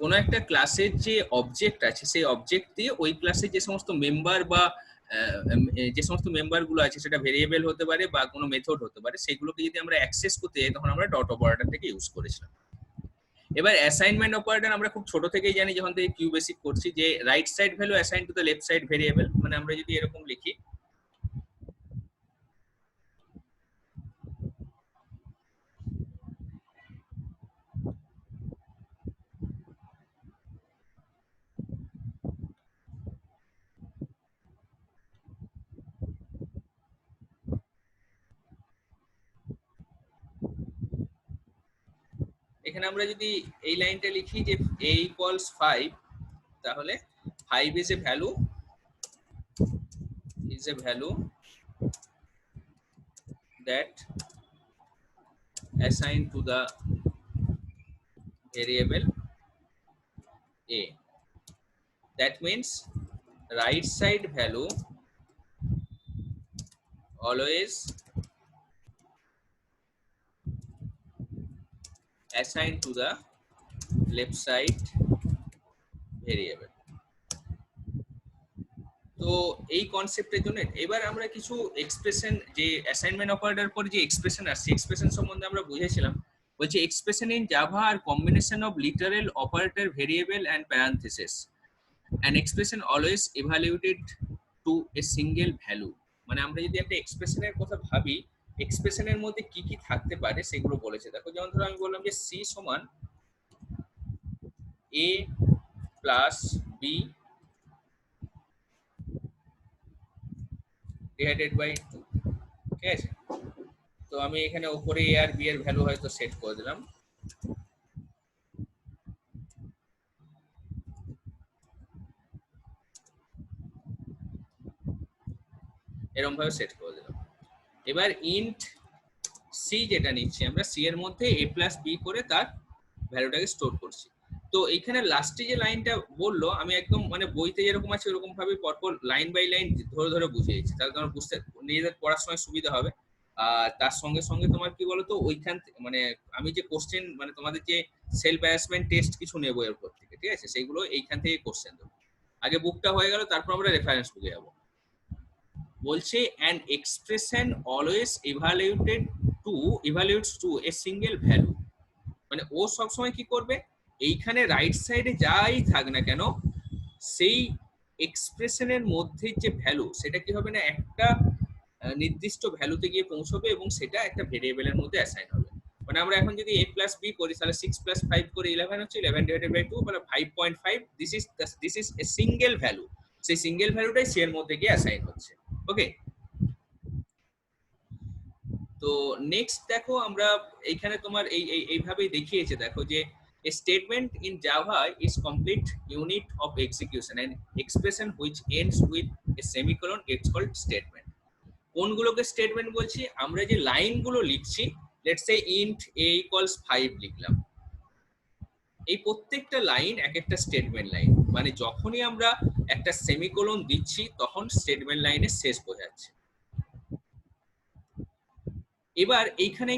কোনো একটা ক্লাসের যে অবজেক্ট আছে সেই অবজেক্ট দিয়ে ওই ক্লাসের যে সমস্ত মেম্বার বা যে সমস্ত মেম্বার গুলো আছে সেটা ভেরিয়েবল হতে পারে বা কোনো মেথড হতে পারে, সেগুলোকে যদি আমরা অ্যাক্সেস করতে যাই তখন আমরা ডট অপারেটর থেকে ইউজ করেছিলাম। এবার অ্যাসাইনমেন্ট অপারেটর আমরা খুব ছোট থেকেই জানি, যখন থেকে কিউ বেসিক করছি, যে right side value assign to the left side variable. মানে আমরা যদি এরকম লিখি, এখানে আমরা যদি এই লাইনটা লিখি যে a equals 5, তাহলে 5 is a value that assigned to the variable a. That means right side value always assigned to the left side variable. তো এই কনসেপ্টের জন্য এবার আমরা কিছু এক্সপ্রেশন, যে অ্যাসাইনমেন্ট অপারেটর পর যে এক্সপ্রেশন আসছে, এক্সপ্রেশন সম্বন্ধে আমরা বুঝেছিলাম। বলছে expression in Java are combination of literal operator variable and parenthesis, an expression always evaluated to a single value. মানে আমরা যদি একটা এক্সপ্রেশনের কথা ভাবি, এক্সপ্রেশনের মধ্যে কি কি থাকতে পারে সেগুলো বলেছে। দেখো, যেমন ধরো আমি বললাম যে সি সমান এ প্লাস বি ডিভাইডেড বাই 2, ঠিক আছে? তো আমি এখানে উপরে এ আর বি এর ভ্যালু হয়তো সেট করে দিলাম, এরকম ভাবে সেট করে দিলাম। এবার ইন্ট সি যেটা নিচ্ছি আমরা, সি এর মধ্যে এ প্লাস বি করে তার ভ্যালুটাকে স্টোর করছি। তো এইখানে লাস্টে যে লাইনটা বললো, আমি একদম মানে বইতে যেরকম আছে ওরকম ভাবে পরপর লাইন বাই লাইন ধরে ধরে বুঝিয়েছি, তাহলে তোমার বুঝতে নিজেদের পড়ার সময় সুবিধা হবে। আর তার সঙ্গে সঙ্গে তোমার কি বলতো, ওইখান মানে আমি যে কোশ্চেন, মানে তোমাদের যে সেলফ অ্যাসেসমেন্ট টেস্ট কিছু নেবো এর উপর থেকে, ঠিক আছে? সেইগুলো এইখান থেকে কোশ্চেন দেবো। আগে বুকটা হয়ে গেল, তারপর আমরা রেফারেন্স বুকে যাবো। বলছে an expression always evaluates to a single value. মানে ও সবসময় কি করবে, এইখানে রাইট সাইডে যাই থাক না কেন, সেই এক্সপ্রেশনের মধ্যে যে ভ্যালু সেটা কি হবে না, একটা নির্দিষ্ট ভ্যালুতে গিয়ে পৌঁছবে এবং সেটা একটা ভেরিয়েবলের মধ্যে অ্যাসাইন হবে। মানে আমরা এখন যদি a প্লাস বি করি, তাহলে 6 প্লাস 5 করে 11 হচ্ছে, 11 ডিভাইডেড বাই 2 মানে 5.5। This is a single value. সেই সিঙ্গেল ভ্যালুটাই সি এর মধ্যে গিয়ে অ্যাসাইন হচ্ছে। ওকে, তো নেক্সট দেখো, আমরা এইখানে তোমার এইভাবেই দেখিয়েছে। দেখো যে a statement in Java is complete unit of execution and expression which ends with a semicolon gets called statement. কোনগুলোকে স্টেটমেন্ট বলছি, আমরা যে লাইনগুলো লিখছি, let's say int a equals 5 লিখলাম, এই প্রত্যেকটা লাইন এক একটা স্টেটমেন্ট লাইন। মানে যখনই আমরা একটা সেমিকোলন দিচ্ছি তখন স্টেটমেন্ট লাইনের শেষ বোঝাচ্ছে। এবার এইখানে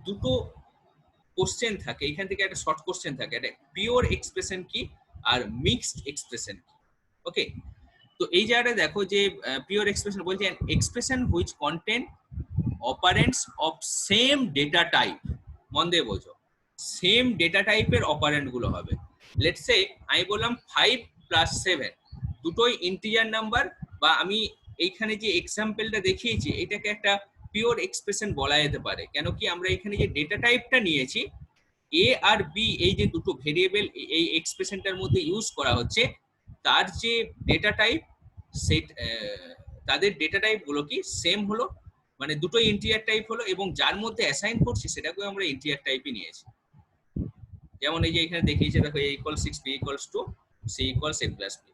দুটো কোশ্চেন থাকে, এইখান থেকে একটা শর্ট কোশ্চেন থাকে, একটা পিওর এক্সপ্রেশন কি আর মিক্সড এক্সপ্রেশন কি। ওকে, তো এই জায়গাটা দেখো যে পিওর এক্সপ্রেশন বলছে expression which contain operands of same data type. মন দিয়ে বোঝো, সেম ডেটা টাইপের অপারেন্ট গুলো হবে। লেটস সে আমি বললাম 5 প্লাস 7, দুটোই ইন্টিজার নাম্বার, বা আমি এইখানে যে এক্সাম্পলটা দেখিয়েছি এটাকে একটা পিওর এক্সপ্রেশন বলা যেতে পারে। কেন কি, আমরা এখানে যে ডেটা টাইপটা নিয়েছি এ আর বি, এই যে দুটো ভেরিয়েবল এই এক্সপ্রেশনটার মধ্যে ইউজ করা হচ্ছে, তার যে ডেটা টাইপ সেট, তাদের ডেটা টাইপ গুলো কি সেম হলো, মানে দুটোই ইন্টিজার টাইপ হলো, এবং যার মধ্যে অ্যাসাইন করছি সেটাকে আমরা ইন্টিজার টাইপই নিয়েছি। যেমন এই যে এখানে দেখিয়েছে, দেখো a equals 6, b equals 2, c equals a plus b,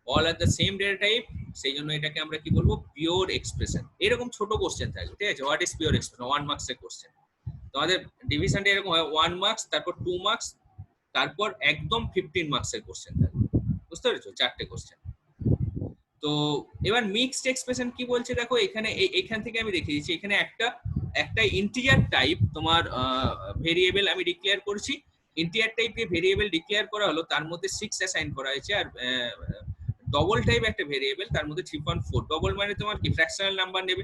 all are the same data type. সেই জন্য এটাকে আমরা কি বলবো, পিওর এক্সপ্রেশন। এরকম ছোট কোশ্চেন থাকবে, ঠিক আছে? What is pure expression, 1 marks এর কোশ্চেন। তোমাদের ডিভিশনটা এরকম হয়, 1 মার্কস, তারপর 2 মার্কস, তারপর একদম 15 মার্কসের কোশ্চেন থাকবে। বুঝতে পেরেছো? 4টে কোশ্চেন। তো এবার মিক্সড এক্সপ্রেশন কি বলছে, দেখো এখানে এইখান থেকে আমি দেখিয়ে দিচ্ছি। এখানে একটা ইন্টিজার টাইপ তোমার ভেরিয়েবল আমি ডিক্লেয়ার করছি, ইন্টিজার টাইপে ভেরিয়েবল ডিক্লেয়ার করা হলো, তার মধ্যে 6 অ্যাসাইন করা হয়েছে, আর ডবল টাইপ একটা ভেরিয়েবল, তার মধ্যে 3.4। ডবল মানে তোমার কি ফ্র্যাকশনাল নাম্বার নেবে।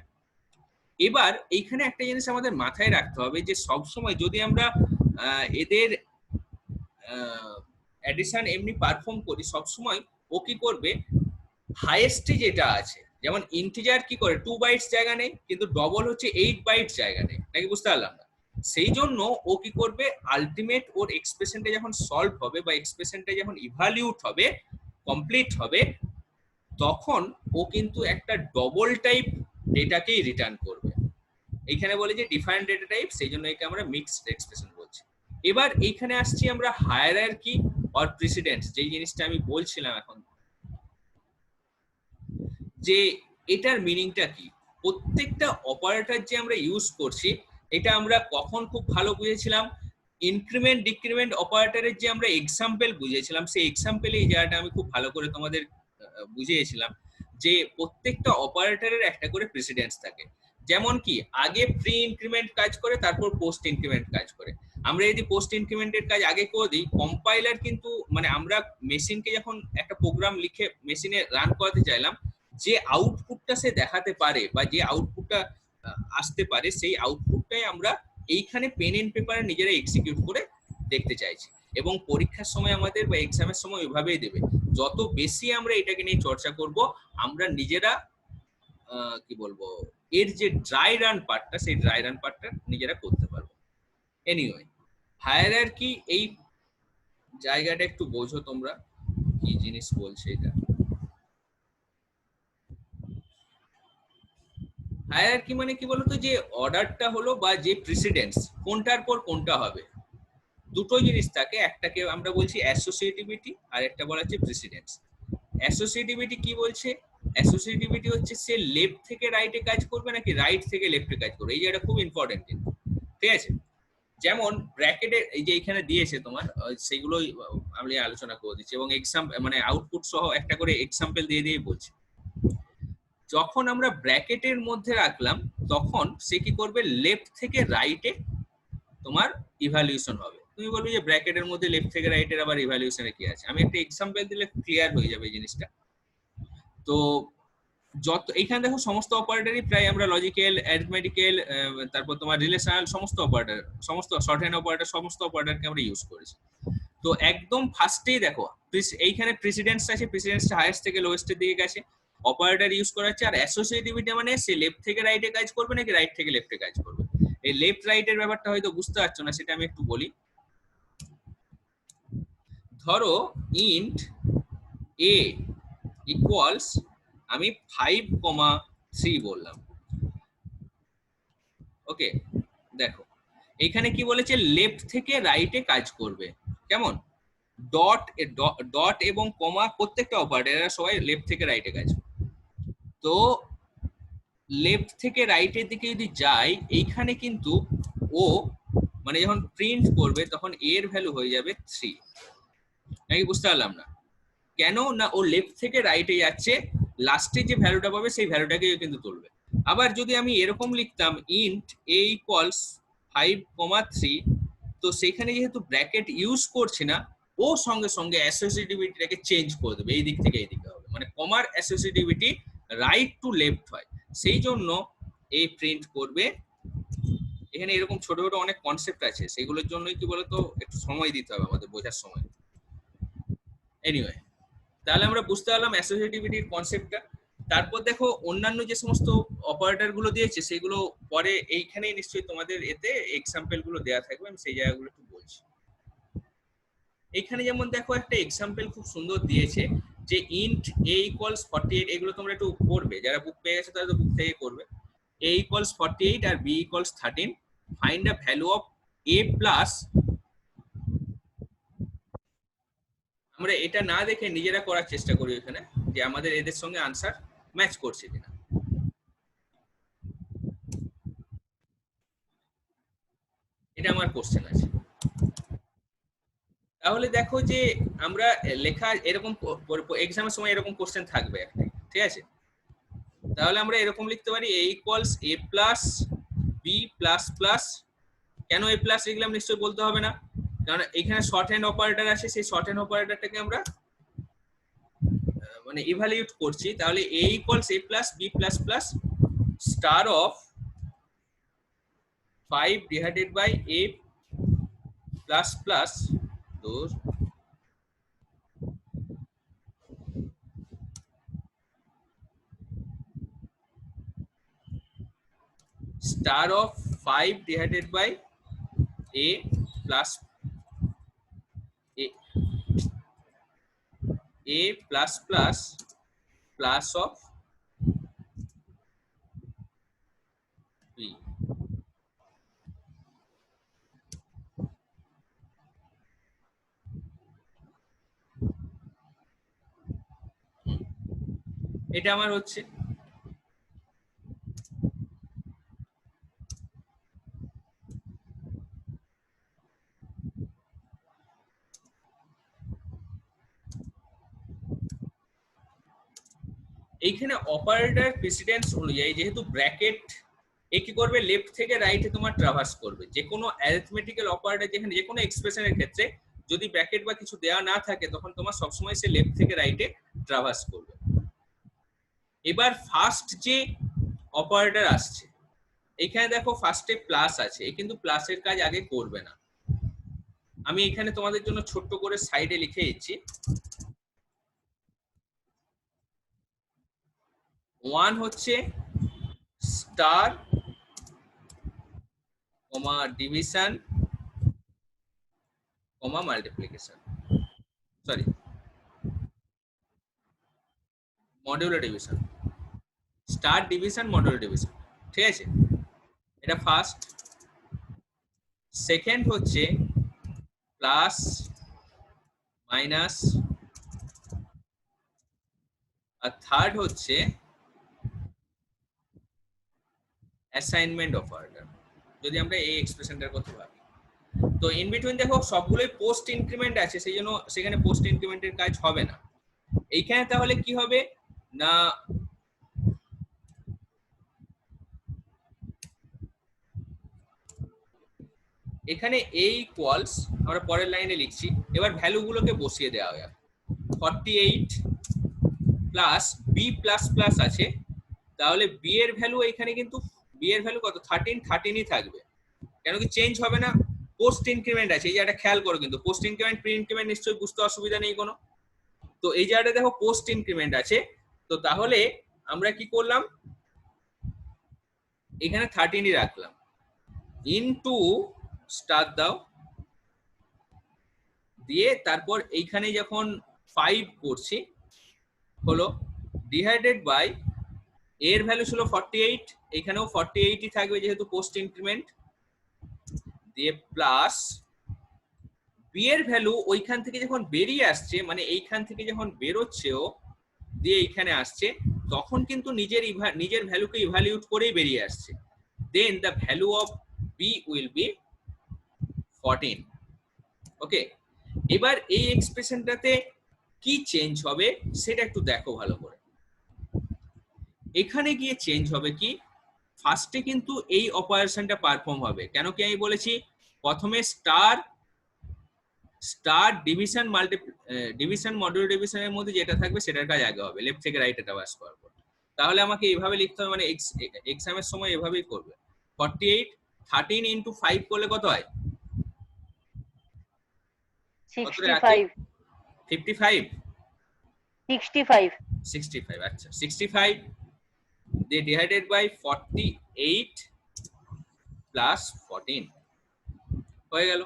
এবার এইখানে একটা জিনিস আমাদের মাথায় রাখতে হবে যে সব সময় যদি আমরা এদের অ্যাডিশন এমনি পারফর্ম করি, সব সময় ও কি করবে, হাইয়েস্টে যেটা আছে, যেমন ইন্টিজার কি করে 2 বাইটস জায়গা নেই, কিন্তু ডবল হচ্ছে 8 বাইটস জায়গা নেই, নাকি বুঝতে পারলাম না। সেই জন্য ও কি করবে, আলটিমেট ওর এক্সপ্রেশনটা যখন সলভ হবে বা এক্সপ্রেশনটা যখন ইভালিউট হবে, কমপ্লিট হবে, তখন ও কিন্তু একটা ডবল টাইপ ডেটাকেই রিটার্ন করবে। এইখানে বলে যে ডিফারেন্ট ডেটা টাইপ, সেই জন্য একে আমরা মিক্সড এক্সপ্রেশন বলছি। এবার এইখানে আসছি আমরা হায়ারার্কি অর প্রেসিডেন্স, যেই জিনিসটা আমি বলছিলাম এখন, যে এটার মিনিংটা কি। প্রত্যেকটা অপারেটর যে আমরা ইউজ করছি, এটা আমরা কখন খুব ভালো বুঝেছিলাম, ইনক্রিমেন্ট ডিক্রিমেন্ট অপারেটরের যে আমরা এক্সাম্পল বুঝেছিলাম, সেই এক্সাম্পলে এই জায়গাটা আমি খুব ভালো করে তোমাদের বুঝিয়েছিলাম যে প্রত্যেকটা অপারেটরের একটা করে প্রেসিডেন্স থাকে। যেমন কি আগে প্রি ইনক্রিমেন্ট কাজ করে, তারপর পোস্ট ইনক্রিমেন্ট কাজ করে। আমরা যদি পোস্ট ইনক্রিমেন্টের কাজ আগে করে দিই, কম্পাইলার কিন্তু মানে আমরা মেশিনকে যখন একটা প্রোগ্রাম লিখে মেশিনে রান করাতে চাইলাম, যে আউটপুটটা সে দেখাতে পারে বা যে আউটপুটটা আসতে পারে, সেই আউটপুটটাই আমরা এইখানে পেন এন্ড পেপারে নিজেরা এক্সিকিউট করে দেখতে চাইছি। এবং পরীক্ষার সময় আমাদের বা এক্সামের সময় ওইভাবেই দেবে। যত বেশি আমরা এটাকে নিয়ে চর্চা করব, আমরা নিজেরা কি বলবো, এর যে ড্রাই রান পার্টটা, সেই ড্রাই রান পার্টটা নিজেরা করতে পারবো। এনিওয়ে, হায়ারার্কি এই জায়গাটা একটু বোঝো তোমরা কি জিনিস বলছে এটা। হায়ারার্কি মানে কি বলতো, যে অর্ডারটা হলো বা যে প্রেসিডেন্স, কোনটার পর কোনটা হবে, দুটো জিনিস থাকে, একটাকে আমরা বলছি অ্যাসোসিয়েটিভিটি আর একটা বলা হচ্ছে প্রেসিডেন্স। অ্যাসোসিয়েটিভিটি কি বলছে, অ্যাসোসিয়েটিভিটি হচ্ছে সে লেফট থেকে রাইটে কাজ করবে নাকি রাইট থেকে লেফটে কাজ করবে, এই জায়গাটা খুব ইম্পর্টেন্ট কিন্তু, ঠিক আছে। যেমন ব্র্যাকেটে এই যে এখানে দিয়েছে তোমার, সেগুলোই আমি আলোচনা করে দিচ্ছি, এবং এক্সাম মানে আউটপুট সহ একটা করে এক্সাম্পল দিয়ে দিয়ে বলছি। যখন আমরা ব্র্যাকেটের মধ্যে রাখলাম, তখন সে কি করবে, লেফট থেকে রাইটে তোমার ইভ্যালুয়েশন হবে। তুমি বলবে যে ব্র্যাকেটের মধ্যে লেফট থেকে রাইটের আবার ইভ্যালুয়েশনে কি আছে, আমি একটা এক্সাম্পল দিলে ক্লিয়ার হয়ে যাবে এই জিনিসটা। তো যত এইখানে দেখো সমস্ত অপারেটরই প্রায় আমরা লজিক্যাল, অ্যারিথমেটিক্যাল, তারপর তোমার রিলেশনাল, সমস্ত অপারেটর, সমস্ত শর্ট হ্যান্ড অপারেটর, সমস্ত অপারেটরকে আমরা ইউজ করেছি। তো একদম ফার্স্টেই দেখো এইখানে প্রেসিডেন্স আছে, প্রেসিডেন্সটা হাইয়েস্ট থেকে লোয়েস্টের দিকে গেছে, অপারেটর ইউজ করা হচ্ছে। আর অ্যাসোসিয়েটিভিটি মানে সে লেফট থেকে রাইটে কাজ করবে নাকি রাইট থেকে লেফটে কাজ করবে। এই লেফট রাইটের ব্যাপারটা হয়তো বুঝতে পারছো না, সেটা আমি একটু বলি। ধরো ইন্ট এ ইকুয়ালস আমি 5,3 বললাম, ওকে। দেখো এখানে কি বলেছে, লেফট থেকে রাইটে কাজ করবে, কেমন, ডট ডট এবং কমা প্রত্যেকটা অপারেটর, এরা সবাই লেফট থেকে রাইটে কাজ করবে। তো লেফট থেকে রাইটের দিকে যদি যাই, এইখানে কিন্তু ও মানে যখন প্রিন্ট করবে তখন এর ভ্যালু হয়ে যাবে 3, নাকি বুঝতে পারলাম না। কেন না, ও লেফট থেকে রাইটে যাচ্ছে, লাস্টে যে ভ্যালুটা পাবে সেই ভ্যালুটাকে কিন্তু তুলবে। আবার যদি আমি এরকম লিখতাম ইন্ট এ ইকুয়ালস 5,3, তো সেখানে যেহেতু ব্র্যাকেট ইউজ করছে না, ও সঙ্গে সঙ্গে অ্যাসোসিয়েটিভিটিটাকে চেঞ্জ করে দেবে, এই দিক থেকে এই দিকে হবে, মানে কমার অ্যাসোসিয়েটিভিটি রাইট টু লেফট হয়, সেই জন্য এই প্রিন্ট করবে। এখানে এরকম ছোট ছোট অনেক কনসেপ্ট আছে, সেগুলোর জন্যই কি বলতো একটু সময় দিতে হবে আমাদের বোঝার সময়। এনিওয়ে, তাহলে আমরা বুঝতে পারলাম অ্যাসোসিয়েটিভিটির কনসেপ্টটা। তারপর দেখো অন্যান্য যে সমস্ত অপারেটর গুলো দিয়েছে, সেগুলো পরে এইখানেই নিশ্চয়ই তোমাদের এতে এক্সাম্পল গুলো দেওয়া থাকবে, আমি সেই জায়গাগুলো একটু বলছি। এখানে যেমন দেখো একটা এক্সাম্পল খুব সুন্দর দিয়েছে, যে ইন্ট এ ইকুয়ালস 48, এগুলো তোমরা একটু করবে, যারা বুক পেয়ে গেছে তারা তো বুক থেকে করবে। এ ইকুয়ালস 48 আর b equals 13, find the value of a plus. আমরা এটা না দেখে নিজেরা করার চেষ্টা করি এখানে, যে আমাদের এদের সঙ্গে আনসার ম্যাচ করছে কিনা। এটা আমার কোশ্চেন আছে। তাহলে দেখো যে আমরা লেখা এরকম এক্সামের সময় এরকম কোশ্চেন থাকবে একটা, ঠিক আছে। তাহলে আমরা এরকম লিখতে পারি এ ইকুয়ালস এ প্লাস বি প্লাস প্লাস। কেন এ প্লাস লিখলাম নিশ্চয়ই বলতে হবে না, কারণ এখানে শর্ট হ্যান্ড অপারেটর আছে, সেই শর্ট হ্যান্ড অপারেটরটাকে আমরা মানে ইভালুয়েট করছি। তাহলে a equals a plus b plus plus star of 5 divided by a plus plus দোর star of 5 divided by a plus a plus plus plus of b। এটা আমার হচ্ছে এইখানে অপারেটর প্রেসিডেন্স অনুযায়ী যেহেতু ব্র্যাকেট এ কি করবে, লেফট থেকে রাইটে তোমার ট্রাভার্স করবে। যে কোনো অ্যারিথমেটিক্যাল অপারেটর যেখানে যে কোনো এক্সপ্রেশনের ক্ষেত্রে যদি ব্র্যাকেট বা কিছু দেওয়া না থাকে তখন তোমার সবসময় সে লেফট থেকে রাইটে ট্রাভার্স করবে। এবার ফার্স্ট যে অপারেটর আসছে এখানে দেখো ফার্স্টে প্লাস আছে, এ কিন্তু প্লাসের কাজ আগে করবে না। আমি এখানে তোমাদের জন্য ছোট্ট করে সাইডে লিখে দিচ্ছি। 1 হচ্ছে star comma division comma multiplication, sorry modular division, star division modular division, ঠিক আছে? এটা ফার্স্ট। সেকেন্ড হচ্ছে প্লাস মাইনাস, আর থার্ড হচ্ছে অ্যাসাইনমেন্ট অপারেটর, যদি আমরা এই এক্সপ্রেশনটার কথা ভাবি। তো ইন বিটুইন দেখো সবগুলোই পোস্ট ইনক্রিমেন্ট আছে, সেই জন্য সেখানে পোস্ট ইনক্রিমেন্টের কাজ হবে না। এইখানে তাহলে কি হবে না, এখানে a ইকুয়ালস, আমরা পরের লাইনে লিখছি, এবার ভ্যালুগুলোকে বসিয়ে দেওয়া হয়। 48 প্লাস b প্লাস প্লাস আছে, তাহলে b এর ভ্যালু এখানে কিন্তু b এর ভ্যালু কত, 13ই থাকবে, কেন কি চেঞ্জ হবে না, পোস্ট ইনক্রিমেন্ট আছে। এই জায়গাটা খেয়াল করো, কিন্তু পোস্ট ইনক্রিমেন্ট প্রি ইনক্রিমেন্ট নিশ্চয়ই বুঝতে অসুবিধা নেই কোনো। তো এই জায়গাটা দেখো পোস্ট ইনক্রিমেন্ট আছে, তো তাহলে আমরা কি করলাম, এখানে 13ই রাখলাম, ইনটু স্টার দাও দিয়ে তারপর এইখানে যখন 5 করছি হলো ডিভাইডেড বাই এর ভ্যালু ছিল 48, এখানেও 48ই থাকবে যেহেতু পোস্ট ইনক্রিমেন্ট, দিয়ে প্লাস বি এর ভ্যালু ওইখান থেকে যখন বেরিয়ে আসছে, মানে এইখান থেকে যখন বেরোচ্ছেও দিয়ে এইখানে আসছে, তখন কিন্তু নিজের ভ্যালুকে ইভালুয়েট করেই বেরিয়ে আসছে। Then the value of b will be 14। Okay, এবার এই এক্সপ্রেশনটাতে কি চেঞ্জ হবে সেটা একটু দেখো ভালো করে। এখানে গিয়ে চেঞ্জ হবে কি, ফার্স্টে কিন্তু এই অপারেশনটা পারফর্ম হবে, কেন কি আমি বলেছি প্রথমে স্টার ডিভিশন ডিভিশন মডিউল ডিভিশনের মধ্যে যেটা থাকবে সেটার কাজ আগে হবে, লেফট থেকে রাইট এটা বাস করার পর। তাহলে আমাকে এইভাবে লিখতে হবে, মানে এক্সামের সময় এভাবেই করবে। 48 13 ইনটু 5 করলে কত হয়, 65 55 65 65, আচ্ছা 65 দিয়ে ডিভাইডেড বাই 48 প্লাস 14 হয়ে গেল।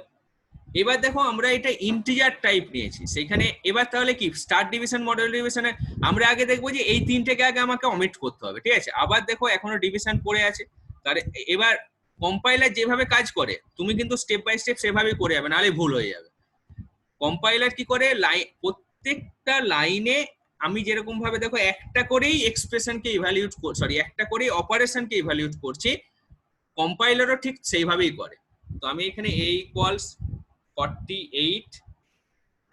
এবার দেখো আমরা এটা ইন্টিজার টাইপ নিয়েছি সেখানে, এবার তাহলে কি স্টার ডিভিশন মডেল ডিভিশনে আমরা আগে দেখবো যে এই তিনটেকে আগে আমাকে অমিট করতে হবে, ঠিক আছে? আবার দেখো এখনো ডিভিশন পড়ে আছে, তাহলে এবার কম্পাইলার যেভাবে কাজ করে তুমি কিন্তু স্টেপ বাই স্টেপ সেভাবেই করে যাবে, নাহলে ভুল হয়ে যাবে। কম্পাইলার কি করে, প্রত্যেকটা লাইনে আমি যেরকম ভাবে দেখো একটা করেই এক্সপ্রেশনকে ইভালুয়েট সরি একটা করেই অপারেশনকে ইভালুয়েট করছি, কম্পাইলারও ঠিক সেইভাবেই করে। তো আমি এখানে a ইকুয়ালস 48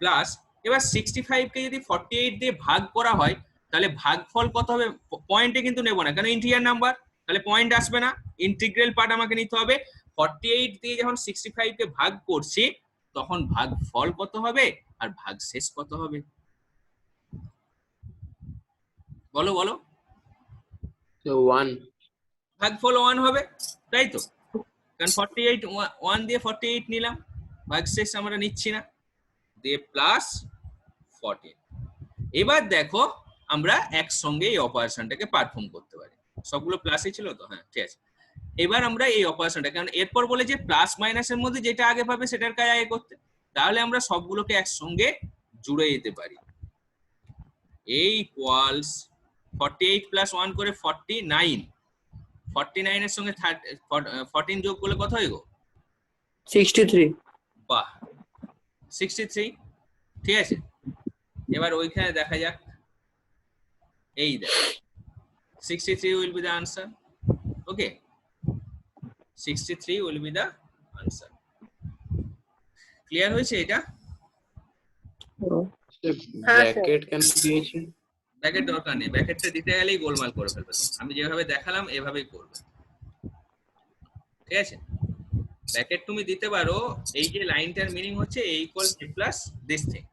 প্লাস, এবার 65 কে যদি 48 দিয়ে ভাগ করা হয় তাহলে ভাগফল কত হবে, পয়েন্টে কিন্তু নেব না কারণ ইন্টিজার নাম্বার, তাহলে পয়েন্ট আসবে না, ইন্টিগ্রাল পার্ট আমাকে নিতে হবে। 48 দিয়ে যখন 65 কে ভাগ করছি তখন ভাগ ফল কত হবে আর ভাগ শেষ কত হবে? বলো বলো। So 1. ভাগফল 1 হবে, তাই তো? কারণ 48 1 দিয়ে 48 নিলাম, ভাগশেষ আমরা নিচ্ছি না, দিয়ে প্লাস 14। এবার দেখো আমরা একসঙ্গে এই অপারেশনটাকে পারফর্ম করতে পারি। সবগুলো প্লাসই ছিল তো? হ্যাঁ, ঠিক আছে। এবার আমরা এই অপারেশনটা, কারণ এরপর বলে যে প্লাস মাইনাসের মধ্যে যেটা আগে পাবে সেটার কাজ আগে করতে, তাহলে আমরা সবগুলোকে একসঙ্গে জুড়ে দিতে পারি। এই ইকুয়ালস 48 প্লাস 1 করে 49, 49 এর সঙ্গে 14 যোগ করলে কত হয় গো? 63. বাহ, 63। ঠিক আছে, এবার ওইখানে দেখা যাক। এই দেখ, 63 will be the answer. Okay, 63 will be the answer. Clear হয়েছে এটা? ব্র্যাকেট কেন দিয়েছে? ব্র্যাকেট দরকার নেই, ব্র্যাকেটটা দিতে গেলেই গোলমাল করে ফেলবে। আমি যেভাবে দেখালাম এভাবেই করবে, ঠিক আছে? ব্র্যাকেট তুমি দিতে পারো, এই যে লাইনটার মিনিং হচ্ছে a equals a plus this thing।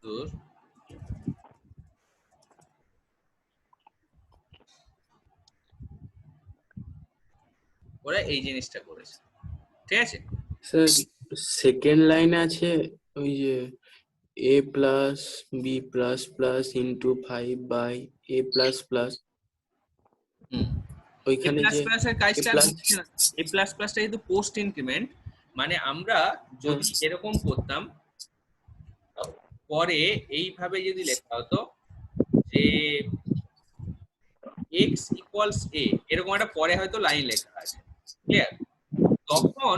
তো ওরা এই জিনিসটা করেছে, ঠিক আছে? স্যার সেকেন্ড লাইনে আছে ওই যে a plus b plus plus into 5 by a plus plus, ওইখানে যে এর কাজটা a plus হচ্ছে না। a প্লাস প্লাসটা যেহেতু পোস্ট ইনক্রিমেন্ট, মানে আমরা যদি এরকম করতাম, পরে এইভাবে যদি লেখা হতো যে x ইকুয়ালস a, এরকম একটা পরে হয়তো লাইন লেখা আছে, ক্লিয়ার? তখন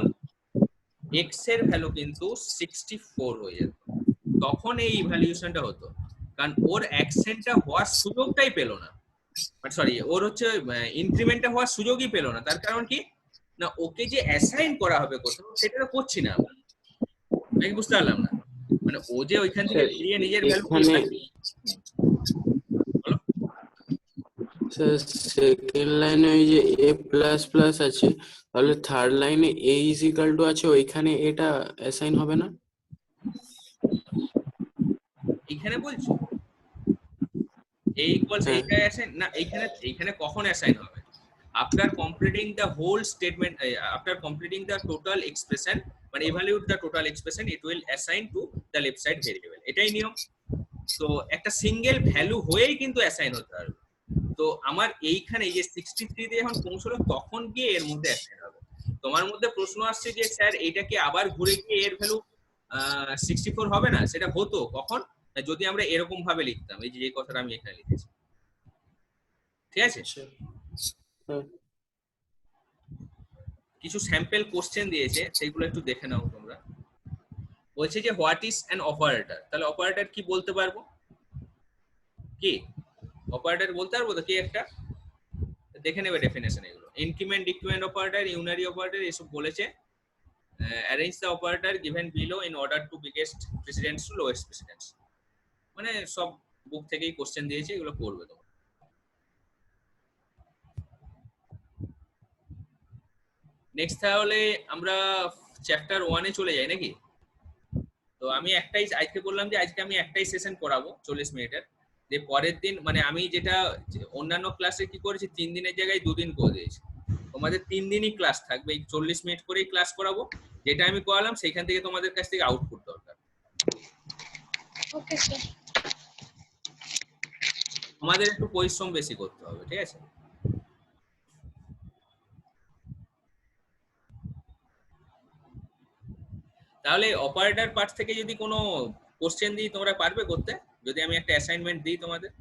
x এর ভ্যালু কিন্তু 64 হয়ে যেত, তখন এই ইভ্যালুয়েশনটা হতো। কারণ ওর অ্যাকসেন্টটা হওয়ার সুযোগটাই পেল না, সরি, ওর হচ্ছে ইনক্রিমেন্টটা হওয়ার সুযোগই পেল না। তার কারণ কি না, ওকে যে অ্যাসাইন করা হবে কোথাও সেটা তো করছি না আমরা। আমি বুঝতে পারলাম না, মানে ও যে ওইখান থেকে বেরিয়ে নিজের ভ্যালু সেকেন্ড লাইনে ওই যে a প্লাস প্লাস আছে, তাহলে থার্ড লাইনে a ইজ ইকুয়াল টু আছে, ওইখানে এটা অ্যাসাইন হবে না? এইখানে বলছো a ইকুয়ালস এইটা অ্যাসাইন না, এইখানে কখন অ্যাসাইন হবে? After completing the whole statement, after completing the total expression, মানে evaluate the total expression, it will assign to the left side variable, এটাই নিয়ম। তো একটা সিঙ্গেল ভ্যালু হয়েই কিন্তু অ্যাসাইন হতে হবে। তো আমার এইখানে যে 63 তে যখন পৌঁছলো তখন গিয়ে এর মধ্যে অ্যাসাইন হবে। তোমার মধ্যে প্রশ্ন আসছে যে স্যার এইটা কি আবার ঘুরে গিয়ে এর ভ্যালু 64 হবে না? সেটা হতো কখন, যদি আমরা এরকম ভাবে লিখতাম, এই যে কথাটা আমি এখানে লিখেছি, ঠিক আছে? কিছু স্যাম্পল কোশ্চেন দিয়েছে, সেগুলো একটু দেখে নাও তোমরা। বলছে যে হোয়াট ইজ অ্যান অপারেটর, তাহলে অপারেটর কি বলতে পারবো? কি অপারেটর বলতে পারবো তো? কি একটা দেখে নেবে ডেফিনেশন, এগুলো increment, decrement operator, unary operator, এসব বলেছে। Arrange the operator given below in order to biggest presidents two lowest presidents, মানে সব বুক থেকেই কোশ্চেন দিয়েছে, এগুলো করবে তোমরা। নেক্সট তাহলে আমরা চ্যাপ্টার 1 এ চলে যাই নাকি? তো আমি একটাই আজকে বললাম যে আজকে আমি একটাই সেশন করাবো 40 মিনিটের, যে পরের দিন মানে আমি যেটা অন্যান্য ক্লাসে কি করেছি 3 দিনের জায়গায় 2 দিন করে দিয়েছি, তোমাদের 3 দিনই ক্লাস থাকবে, এই 40 মিনিট করেই ক্লাস করাবো। যেটা আমি করালাম সেইখান থেকে তোমাদের কাছ থেকে আউটপুট দরকার। Okay sir. তোমাদের একটু পরিশ্রম বেশি করতে হবে, ঠিক আছে? তাহলে অপারেটর পার্ট থেকে যদি কোনো কোশ্চেন দিই তোমরা পারবে করতে? যদি আমি একটা অ্যাসাইনমেন্ট দিই তোমাদের,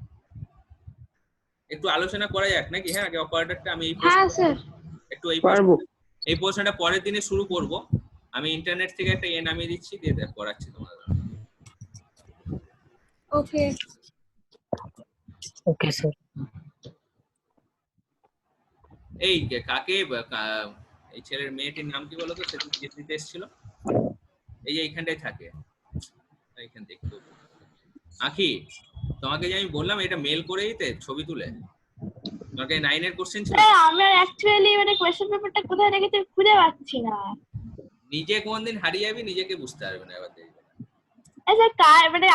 একটু আলোচনা করা যাক নাকি? হ্যাঁ, আগে অপারেটরটা আমি হ্যাঁ স্যার একটু পারবো। এই পোর্শনটা পরের দিনে শুরু করব। আমি ইন্টারনেট থেকে একটা নামিয়ে দিচ্ছি, দিয়ে করাচ্ছি তোমাদের। ওকে ওকে স্যার। এই কাকে এই ছেলের মেয়েটির নাম কি বলো তো, সেদিন দিতে এসেছিল, এই যে এইখানটায় থাকে, এইখান থেকে আখি, তোমাকে যে আমি বললাম এটা মেল করে দিতে ছবি তুলে, তোমাকে 9 এর কোশ্চেন ছিল? স্যার আমি অ্যাকচুয়ালি মানে কোশ্চেন পেপারটা কোথায় রেখেছি খুঁজে পাচ্ছি না। নিজে কোনদিন হারিয়ে যাবি, নিজেকে বুঝতে পারবে না, এবার দেখবে। আচ্ছা কার মানে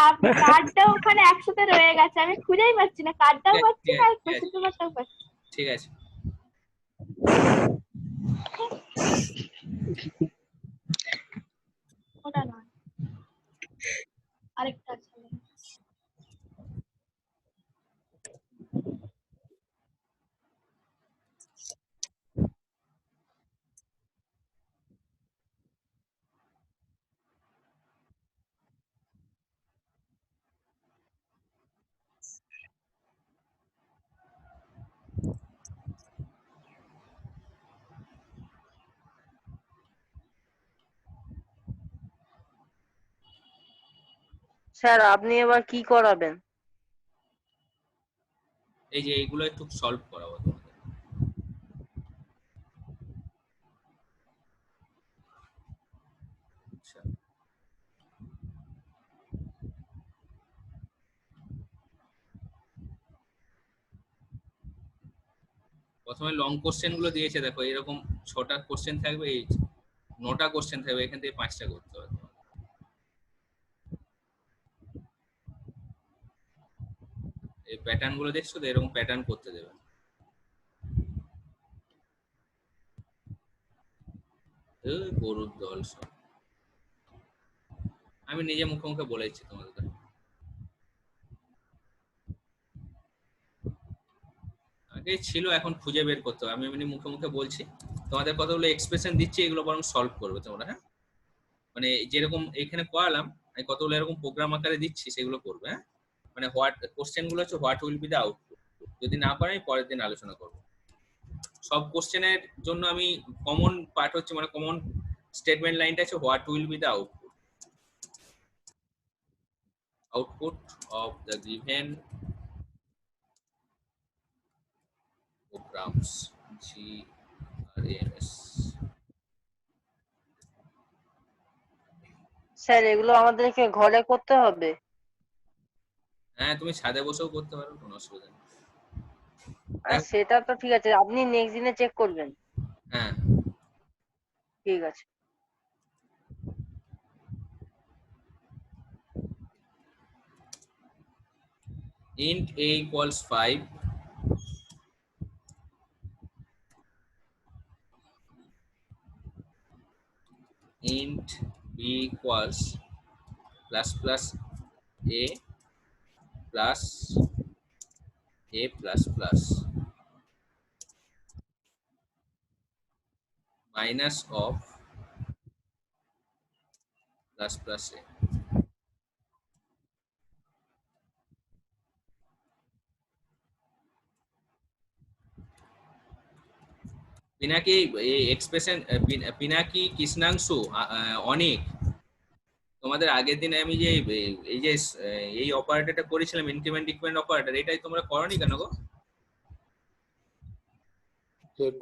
কার্ডটা ওখানে একসাথে রয়ে গেছে, আমি খুঁজেই পাচ্ছি না, কার্ডটাও পাচ্ছি না আর কোশ্চেন পেপারটাও পাচ্ছি না। ঠিক আছে। ওটা নয়, আরেকটা আছে। স্যার আপনি এবার কি করাবেন? এই যে এইগুলো একটু সলভ করাবো তোমাদের। আচ্ছা, প্রথমে লং কোশ্চেন গুলো দিয়েছে, দেখো এরকম 6টা কোশ্চেন থাকবে, এই 9টা কোশ্চেন থাকবে, এখান থেকে 5টা করতে হবে তোমাদের। এই প্যাটার্ন গুলো দেখছো তো, এরকম প্যাটার্ন করতে দেবে। এই গরুর দল সব, আমি নিজে মুখে মুখে বলেছি তোমাদের। আগে ছিল, এখন খুঁজে বের করতে হবে। আমি এমনি মুখে মুখে বলছি, তোমাদের কতগুলো এক্সপ্রেশন দিচ্ছি, এগুলো বরং সলভ করবে তোমরা, হ্যাঁ? মানে যেরকম এখানে করালাম, আমি কতগুলো এরকম প্রোগ্রাম আকারে দিচ্ছি, সেগুলো করবে, হ্যাঁ? মানে হোয়াট কোশ্চেন গুলো হচ্ছে what will be the output. যদি না পারে আমি পরের দিন আলোচনা করবো। সব কোশ্চেনের জন্য আমি কমন পার্ট হচ্ছে, মানে কমন স্টেটমেন্ট লাইনটা আছে what will be the output, output of the given programs, GRAMS। Sir এগুলো আমাদেরকে ঘরে করতে হবে? হ্যাঁ, তুমি ছাদে বসেও করতে পারো, কোনো অসুবিধা নেই। আর সেটা তো ঠিক আছে, আপনি নেক্সট দিনে চেক করবেন। হ্যাঁ, ঠিক আছে। int a equals 5, int b equals plus plus a plus a plus plus minus of plus plus a। Pinaki এই এক্সপ্রেশন, পিনাকি কৃষ্ণাংশু, অনেক, তোমাদের আগের দিনে আমি যে এই যে এই অপারেটরটা করেছিলাম, ইনক্রিমেন্ট ডিক্রিমেন্ট অপারেটর, এটাই তোমরা করনি কেন গো?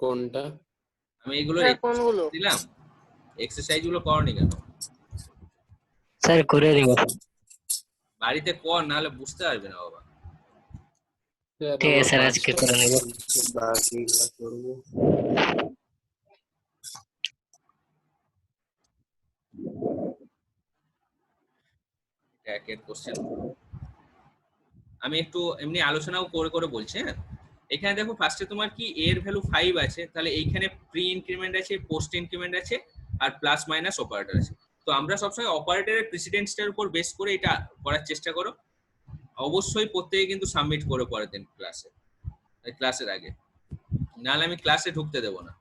কোনটা? আমি এগুলো স্যার কোনগুলো? দিলাম, এক্সারসাইজ গুলো করনি কেন? স্যার করে দিব। বাড়িতে কর, নাহলে বুঝতে পারবে না বাবা। ঠিক আছে স্যার, আজকে করে নেব। বাকিগুলো করবো। একের কোশ্চেন আমি একটু এমনি আলোচনাও করে করে বলছি, হ্যাঁ? এখানে দেখো ফার্স্টে তোমার কি এর ভ্যালু 5 আছে, তাহলে এইখানে প্রি ইনক্রিমেন্ট আছে, পোস্ট ইনক্রিমেন্ট আছে, আর প্লাস মাইনাস অপারেটর আছে। তো আমরা সবসময় অপারেটরের প্রেসিডেন্সটার উপর বেস করে এটা করার চেষ্টা করো। অবশ্যই প্রত্যেকে কিন্তু সাবমিট করে পরের দিন ক্লাসের আগে, নাহলে আমি ক্লাসে ঢুকতে দেবো না।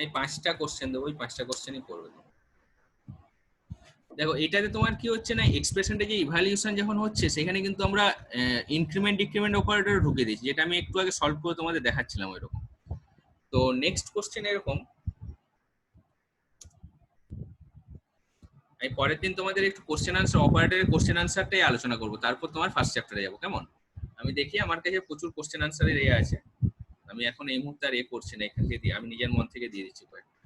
আমি 5টা কোশ্চেন দেবো, ওই 5টা কোশ্চেনই করবে। দেখো এটাতে তোমার কি হচ্ছে না, এক্সপ্রেশনটা যে ইভালুয়েশন যখন হচ্ছে সেখানে কিন্তু আমরা ইনক্রিমেন্ট ডিক্রিমেন্ট অপারেটর ঢুকে দিয়েছি, যেটা আমি একটু আগে সলভ করে তোমাদের দেখাচ্ছিলাম ওইরকম। তো নেক্সট কোশ্চেন এরকম, আমি পরের দিন তোমাদের একটু কোশ্চেন আনসার অপারেটরের কোশ্চেন আনসারটাই আলোচনা করবো, তারপর তোমার ফার্স্ট চ্যাপ্টারে যাবো, কেমন? আমি দেখি আমার কাছে প্রচুর কোশ্চেন আনসারের আছে, আমি এখন এই মুহূর্তে আর করছি না, এখান থেকে আমি নিজের মন থেকে দিয়ে দিচ্ছি কয়েকটা।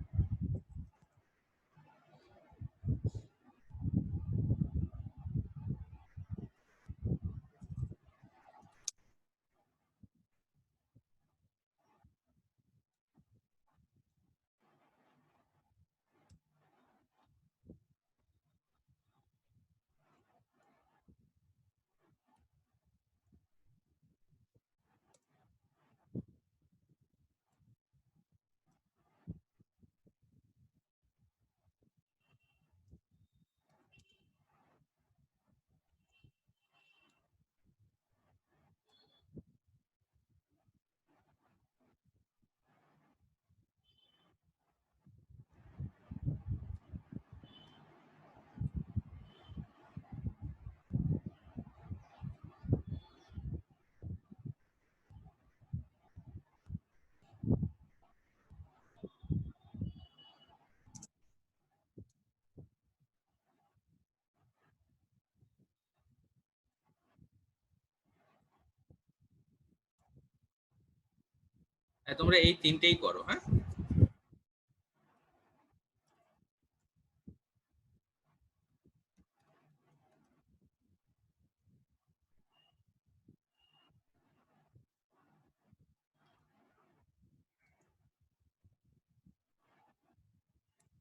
হ্যাঁ, তোমরা এই তিনটেই করো। হ্যাঁ,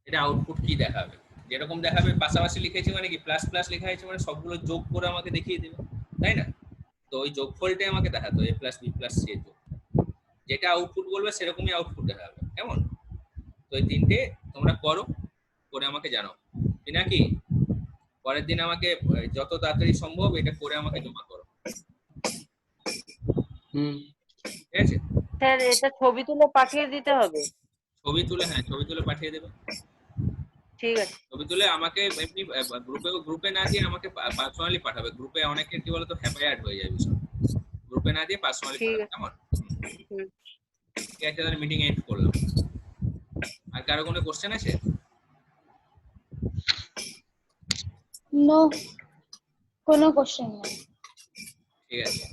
এটা আউটপুট কি দেখাবে, যেরকম দেখাবে পাশাপাশি লিখেছি মানে কি প্লাস প্লাস লেখা হয়েছে মানে সবগুলো যোগ করে আমাকে দেখিয়ে দেবে, তাই না? তো ওই যোগফলটাই আমাকে দেখাতো, a plus B plus C, যেটা আউটপুট বলবে সেরকমই আউটপুট দেখাবে, কেমন? তো এই তিনটে তোমরা করো, করে আমাকে জানাও। নাকি পরের দিন আমাকে যত তাড়াতাড়ি সম্ভব এটা করে আমাকে জমা করো, ঠিক আছে? স্যার এটা ছবি তুলে পাঠিয়ে দিতে হবে? ছবি তুলে, হ্যাঁ ছবি তুলে পাঠিয়ে দেবে। ঠিক আছে। ছবি তুলে আমাকে এমনি গ্রুপে না দিয়ে আমাকে পার্সোনালি পাঠাবে, গ্রুপে অনেকের কি বলতো হ্যাপায়ার্ড হয়ে যায় বিষয়, গ্রুপে না দিয়ে পার্সোনালি ঠিক পাঠাবে, আছে। কেমন? হুম। ঠিক আছে, তাহলে মিটিং এন্ড করলাম। আর কারো কোনো কোশ্চেন আছে? নো, কোনো কোশ্চেন নেই। ঠিক আছে।